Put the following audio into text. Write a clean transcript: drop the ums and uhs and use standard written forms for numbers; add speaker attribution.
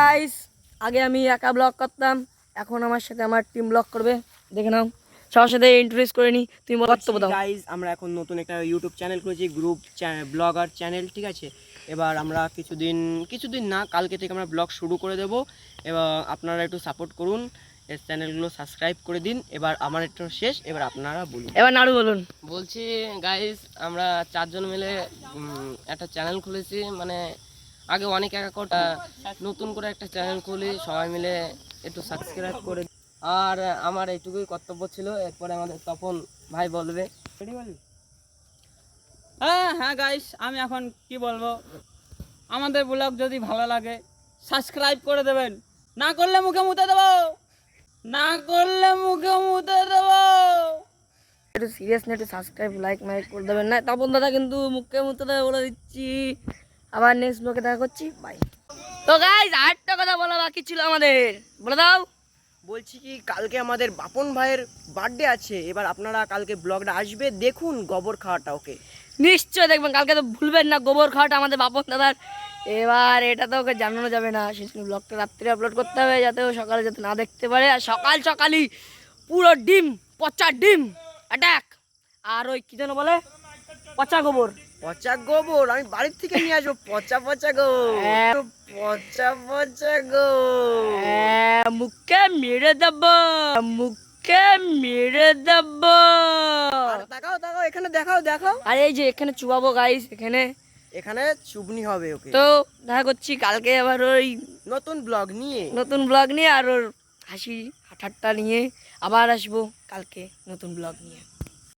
Speaker 1: Guys, আগে আমি একা ব্লগ করতাম, এখন আমার সাথে আমার টিম ব্লগ করবে। দেখে নাও, সবার সাথে ইন্ট্রোডিউস করে নি। তুমি বক্তব্য দাও।
Speaker 2: গাইস, আমরা এখন নতুন একটা ইউটিউব চ্যানেল করেছি, গ্রুপ ব্লগার চ্যানেল, ঠিক আছে। এবার আমরা কিছুদিন না, কালকে থেকে আমরা ব্লগ শুরু করে দেব। এবার আপনারা একটু সাপোর্ট করুন, এই চ্যানেলগুলো সাবস্ক্রাইব করে দিন। এবার আমার একটু শেষ, এবার আপনারা বলুন।
Speaker 1: এবার নাড়ু বলুন।
Speaker 3: বলছি গাইস, আমরা চারজন মিলে একটা চ্যানেল খুলেছি। মানে আগে অনেক নতুন করে একটা চ্যানেল খুলি, সবাই মিলে একটু সাবস্ক্রাইব করে। আর আমার এইটুকুই কর্তব্য ছিল, এরপরে আমাদের তপন ভাই বলবে।
Speaker 4: হ্যাঁ গাইস, আমি এখন কি বলবো, আমাদের ব্লগ যদি ভালো লাগে সাবস্ক্রাইব করে দেবেন, না করলে মুখে মুতে দেবো,
Speaker 1: একটু সিরিয়াস না, একটু সাবস্ক্রাইব লাইক মাইক করে দেবেন না। তপন দাদা কিন্তু মুখে মুখে দেবে বলে দিচ্ছি। আবার নেক্সট ব্লগে দেখা করছি, বাই। তো গাইস, আরেকটা কথা বলা বাকি ছিল আমাদের, বলে দাও।
Speaker 2: বলছি কি, কালকে আমাদের বাপন ভাইয়ের বার্থডে আছে। এবার আপনারা কালকে ব্লগটা আসবে, দেখুন গোবর খাওয়াটা। ওকে,
Speaker 1: নিশ্চয় দেখবেন, কালকে তো ভুলবেন না গোবর খাওয়াটা আমাদের বাপন দাদার। এবার এটা তো ওকে জানানো যাবে না, সেদিন ব্লগটা রাত্রে আপলোড করতে হবে, যাতে ও সকালে যাতে না দেখতে পারে। আর সকালই পুরো ডিম, পচা ডিম অ্যাটাক। আর ওই কি যেন বলে, পচা গোবর।
Speaker 2: পচা গোবর আমি বাড়ির থেকে নিয়ে আসবো। পচা গোবর, পচা গোবর
Speaker 1: মুখে মেরে দেবো, মুখে মেরে দেবো।
Speaker 2: তাকাও, এখানে দেখাও।
Speaker 1: আর এই যে এখানে চুবাবো গাইস,
Speaker 2: এখানে চুবনি হবে। ওকে,
Speaker 1: তো দেখা করছি কালকে আবার ওই
Speaker 2: নতুন ব্লগ নিয়ে
Speaker 1: আর ওর হাসি ঠাট্টা নিয়ে আবার আসবো কালকে নতুন ব্লগ নিয়ে।